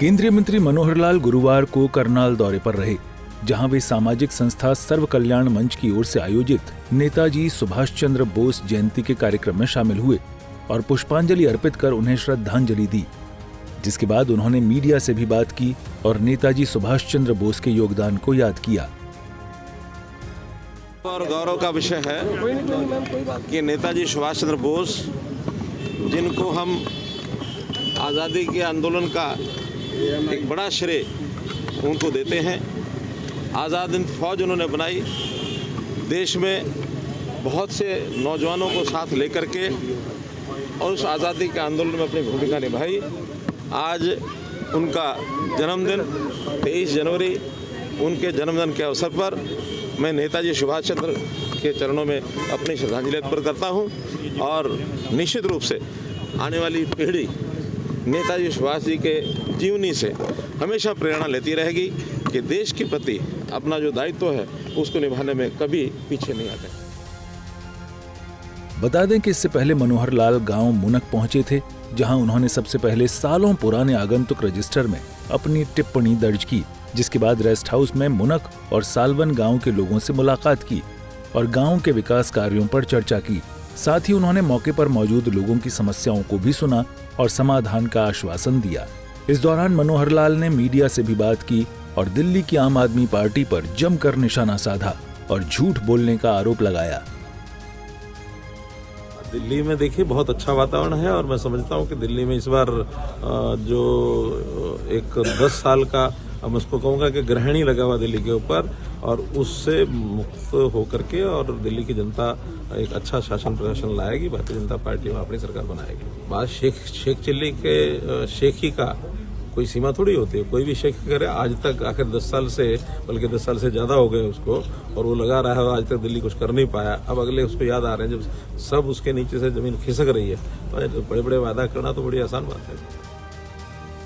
केंद्रीय मंत्री मनोहर लाल गुरुवार को करनाल दौरे पर रहे, जहां वे सामाजिक संस्था सर्व कल्याण मंच की ओर से आयोजित नेताजी सुभाष चंद्र बोस जयंती के कार्यक्रम में शामिल हुए और पुष्पांजलि अर्पित कर उन्हें श्रद्धांजलि दी। जिसके बाद उन्होंने मीडिया से भी बात की और नेताजी सुभाष चंद्र बोस के योगदान को याद किया। और गौरव का विषय है कि नेताजी सुभाष चंद्र बोस, जिनको हम आज़ादी के आंदोलन का एक बड़ा श्रेय उनको देते हैं। आज़ाद हिंद फौज उन्होंने बनाई, देश में बहुत से नौजवानों को साथ लेकर के और उस आज़ादी के आंदोलन में अपनी भूमिका निभाई। आज उनका जन्मदिन 23 जनवरी, उनके जन्मदिन के अवसर पर मैं नेताजी सुभाष चंद्र के चरणों में अपनी श्रद्धांजलि अर्पित करता हूं और निश्चित रूप से आने वाली पीढ़ी नेताजी सुभाष जी के जीवनी से हमेशा प्रेरणा लेती रहेगी कि देश के प्रति अपना जो दायित्व है उसको निभाने में कभी पीछे नहीं आते। बता दें कि इससे पहले मनोहर लाल गांव मुनक पहुंचे थे, जहां उन्होंने सबसे पहले सालों पुराने आगंतुक रजिस्टर में अपनी टिप्पणी दर्ज की, जिसके बाद रेस्ट हाउस में मुनक और सालवन गांव के लोगों से मुलाकात की और गांव के विकास कार्यों पर चर्चा की। साथ ही उन्होंने मौके पर मौजूद लोगों की समस्याओं को भी सुना और समाधान का आश्वासन दिया। इस दौरान मनोहर लाल ने मीडिया से भी बात की और दिल्ली की आम आदमी पार्टी पर जमकर निशाना साधा और झूठ बोलने का आरोप लगाया। दिल्ली में देखिए बहुत अच्छा वातावरण है और मैं समझता हूँ कि दिल्ली में इस बार जो एक 10 साल का मैं उसको कहूँगा कि ग्रहण ही लगा हुआ दिल्ली के ऊपर, और उससे मुक्त होकर के और दिल्ली की जनता एक अच्छा शासन प्रशासन लाएगी। भारतीय जनता पार्टी में अपनी सरकार बनाएगी। बात शेख चिल्ली के शेखी का कोई सीमा थोड़ी होती है, कोई भी शेख करे। आज तक आखिर 10 साल से, बल्कि 10 साल से ज्यादा हो गए उसको, और वो लगा रहा है और आज तक दिल्ली कुछ कर नहीं पाया। अब अगले उसको याद आ रहे हैं जब सब उसके नीचे से जमीन खिसक रही है, तो बड़े बड़े वादा करना तो बड़ी आसान बात है।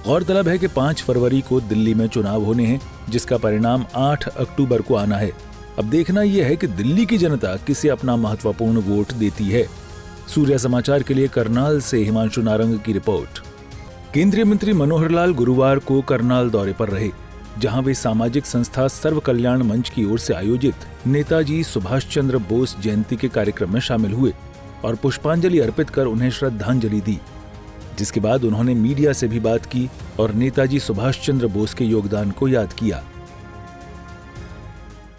गौरतलब है कि 5 फरवरी को दिल्ली में चुनाव होने हैं, जिसका परिणाम 8 अक्टूबर को आना है। अब देखना यह है कि दिल्ली की जनता किसे अपना महत्वपूर्ण वोट देती है। सूर्य समाचार के लिए करनाल से हिमांशु नारंग की रिपोर्ट। केंद्रीय मंत्री मनोहर लाल गुरुवार को करनाल दौरे पर रहे, जहां वे सामाजिक संस्था सर्व कल्याण मंच की ओर से आयोजित नेताजी सुभाष चंद्र बोस जयंती के कार्यक्रम में शामिल हुए और पुष्पांजलि अर्पित कर उन्हें श्रद्धांजलि दी। जिसके बाद उन्होंने मीडिया से भी बात की और नेताजी सुभाष चंद्र बोस के योगदान को याद किया।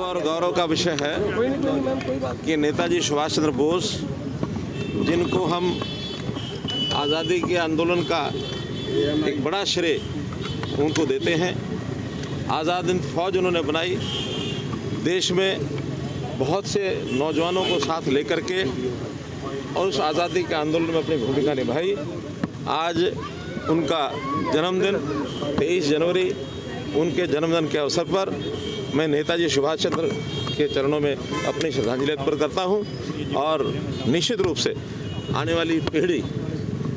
और गौरव का विषय है कि नेताजी सुभाष चंद्र बोस, जिनको हम आज़ादी के आंदोलन का एक बड़ा श्रेय उनको देते हैं। आज़ाद हिंद फौज उन्होंने बनाई, देश में बहुत से नौजवानों को साथ लेकर के और उस आज़ादी के आंदोलन में अपनी भूमिका निभाई। आज उनका जन्मदिन 23 जनवरी, उनके जन्मदिन के अवसर पर मैं नेताजी सुभाष चंद्र के चरणों में अपनी श्रद्धांजलि अर्पित करता हूं और निश्चित रूप से आने वाली पीढ़ी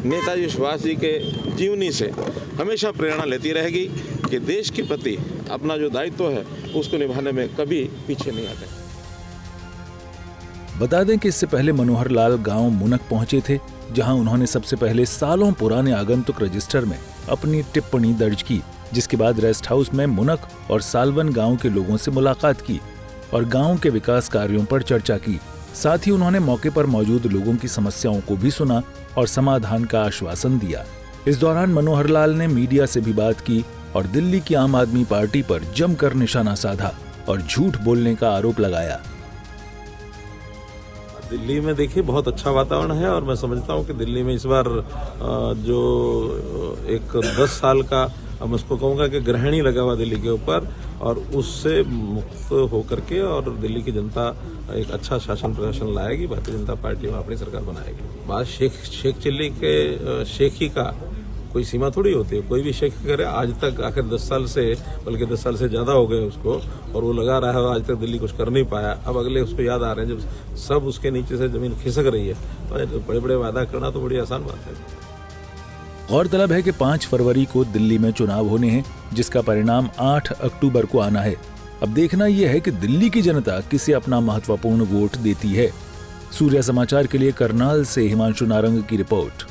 नेताजी सुभाष जी के जीवनी से हमेशा प्रेरणा लेती रहेगी कि देश के प्रति अपना जो दायित्व है उसको निभाने में कभी पीछे नहीं आते। बता दें कि इससे पहले मनोहर लाल गांव मुनक पहुंचे थे, जहां उन्होंने सबसे पहले सालों पुराने आगंतुक रजिस्टर में अपनी टिप्पणी दर्ज की, जिसके बाद रेस्ट हाउस में मुनक और सालवन गांव के लोगों से मुलाकात की और गांव के विकास कार्यों पर चर्चा की। साथ ही उन्होंने मौके पर मौजूद लोगों की समस्याओं को भी सुना और समाधान का आश्वासन दिया। इस दौरान मनोहर लाल ने मीडिया से भी बात की और दिल्ली की आम आदमी पार्टी पर जमकर निशाना साधा और झूठ बोलने का आरोप लगाया। दिल्ली में देखिए बहुत अच्छा वातावरण है और मैं समझता हूँ कि दिल्ली में इस बार जो एक 10 साल का मैं उसको कहूँगा कि ग्रहण ही लगा हुआ दिल्ली के ऊपर, और उससे मुक्त होकर के और दिल्ली की जनता एक अच्छा शासन प्रशासन लाएगी। भारतीय जनता पार्टी में अपनी सरकार बनाएगी। बात शेख चिल्ली के शेखी का कोई सीमा थोड़ी होती है, कोई भी शेख करे। आज तक आखिर 10 साल से, बल्कि 10 साल से ज्यादा हो गए उसको, और वो लगा रहा है और आज तक दिल्ली कुछ कर नहीं पाया। अब अगले उसको याद आ रहे हैं जब सब उसके नीचे से जमीन खिसक रही है, तो बड़े बड़े वादा करना तो बड़ी आसान बात है। गौरतलब है कि 5 फरवरी को दिल्ली में चुनाव होने हैं, जिसका परिणाम 8 अक्टूबर को आना है। अब देखना यह है कि दिल्ली की जनता किसे अपना महत्वपूर्ण वोट देती है। सूर्य समाचार के लिए करनाल से हिमांशु नारंग की रिपोर्ट।